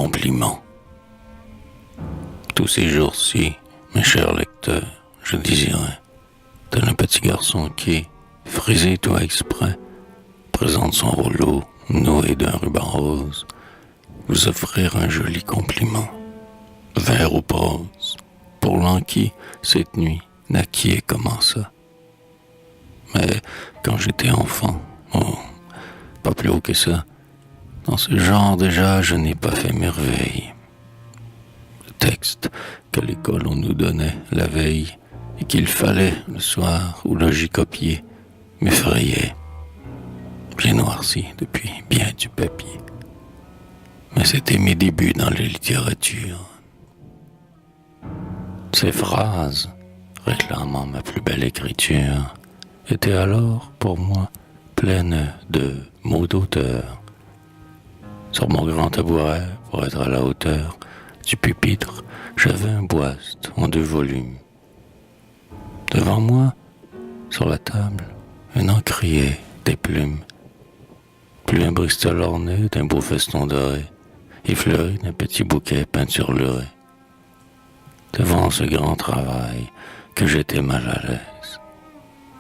compliments. Tous ces jours-ci, mes chers lecteurs, je désirais, tel un petit garçon qui, frisé tout exprès, présente son rouleau noué d'un ruban rose, vous offrir un joli compliment. Vert ou prose, pour l'enquis, cette nuit naquit et commença. Mais quand j'étais enfant, pas plus haut que ça, dans ce genre déjà, je n'ai pas fait merveille. Le texte que l'école on nous donnait la veille et qu'il fallait le soir ou logis copier m'effrayait. J'ai noirci depuis bien du papier. Mais c'était mes débuts dans la littérature. Ces phrases, réclamant ma plus belle écriture, étaient alors, pour moi, pleines de mots d'auteur. Sur mon grand tabouret, pour être à la hauteur du pupitre, j'avais un boiste en 2 volumes. Devant moi, sur la table, un encrier, des plumes, plus un Bristol orné d'un beau feston doré, et fleuri d'un petit bouquet peinturluré. Devant ce grand travail, que j'étais mal à l'aise,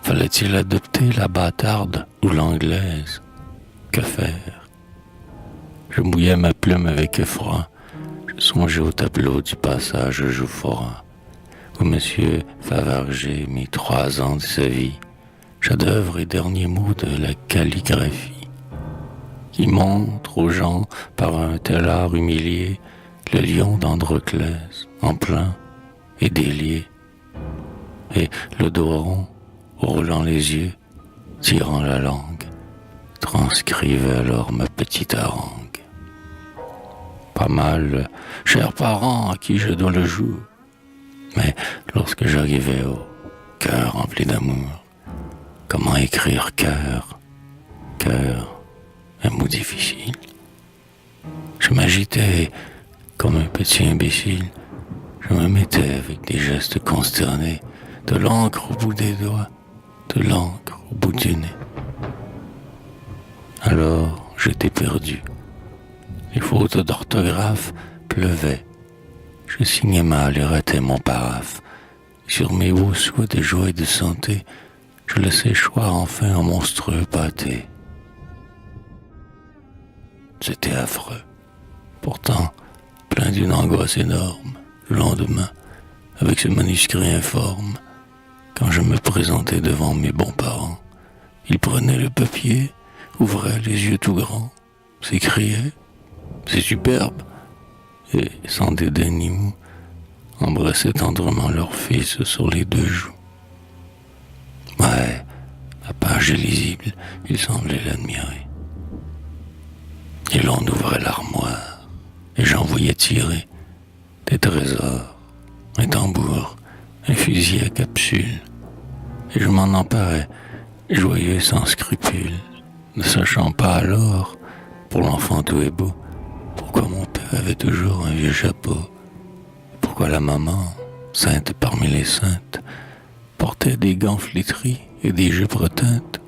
fallait-il adopter la bâtarde ou l'anglaise? Que faire? Je mouillais ma plume avec effroi, je songeais au tableau du passage Jouffora, où monsieur Favarger mit 3 ans de sa vie, chef-d'œuvre et dernier mot de la calligraphie, qui montre aux gens par un tel art humilié le lion d'Androclès en plein et délié, et le dos rond, roulant les yeux, tirant la langue, transcrivait alors ma petite harangue. Pas mal, chers parents à qui je dois le jour, mais lorsque j'arrivais au cœur rempli d'amour, comment écrire cœur, un mot difficile. Je m'agitais comme un petit imbécile. Je me mettais avec des gestes consternés, de l'encre au bout des doigts, de l'encre au bout du nez. Alors j'étais perdu. Les fautes d'orthographe pleuvaient. Je signais mal et ratais mon paraphe. Sur mes hauts souhaits de joie et de santé, je laissais choir enfin un monstrueux pâté. C'était affreux. Pourtant, plein d'une angoisse énorme, le lendemain, avec ce manuscrit informe, quand je me présentais devant mes bons parents, ils prenaient le papier, ouvraient les yeux tout grands, s'écriaient « C'est superbe !» et, sans dédain ni mou, embrassaient tendrement leur fils sur les 2 joues. Ouais, la page est lisible, ils semblaient l'admirer. Et l'on ouvrait l'armoire, et j'en voyais tirer des trésors, un tambour, un fusil à capsule, et je m'en emparais, joyeux sans scrupule, ne sachant pas alors, pour l'enfant tout est beau, pourquoi mon père avait toujours un vieux chapeau, pourquoi la maman, sainte parmi les saintes, portait des gants flétris et des jupes reteintes.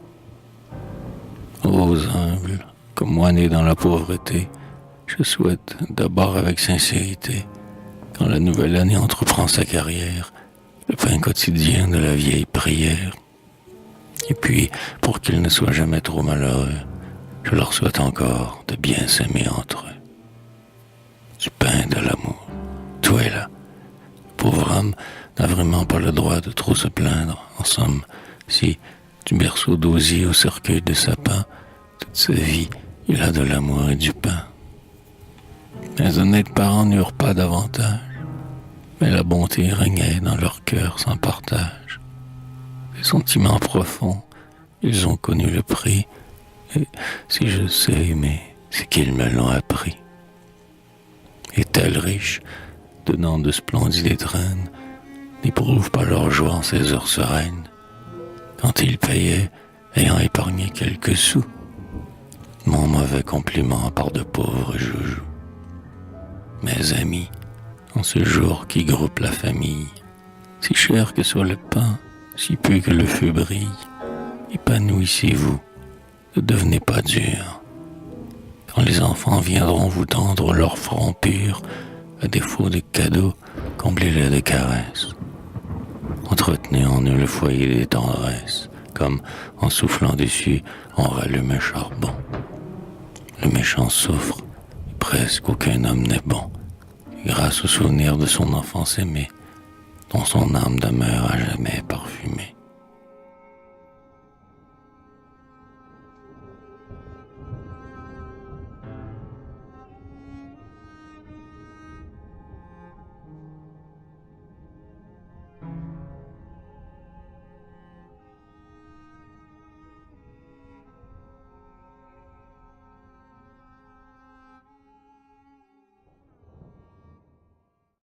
Ô humbles, comme moi né dans la pauvreté, je souhaite, d'abord avec sincérité, quand la nouvelle année entreprend sa carrière, le pain quotidien de la vieille prière. Et puis, pour qu'ils ne soient jamais trop malheureux, je leur souhaite encore de bien s'aimer entre eux. Du pain, de l'amour, tout est là. Le pauvre homme n'a vraiment pas le droit de trop se plaindre. En somme, si, du berceau d'osier au cercueil de sapin, toute sa vie, il a de l'amour et du pain. Les honnêtes parents n'eurent pas davantage, mais la bonté régnait dans leur cœur sans partage. Des sentiments profonds, ils ont connu le prix, et si je sais aimer, c'est qu'ils me l'ont appris. Et tels riches, donnant de splendides étrennes, n'éprouvent pas leur joie en ces heures sereines, quand ils payaient, ayant épargné quelques sous, mon mauvais compliment par de pauvres joujoux. Mes amis, en ce jour qui groupe la famille, si cher que soit le pain, si peu que le feu brille, épanouissez-vous, ne devenez pas dur, quand les enfants viendront vous tendre leur front pur, à défaut de cadeaux, comblez-les de caresses. Entretenez en eux le foyer des tendresses, comme en soufflant dessus, on rallume un charbon. Le méchant souffre, et presque aucun homme n'est bon, et grâce au souvenir de son enfance aimée, dont son âme demeure à jamais parfumée.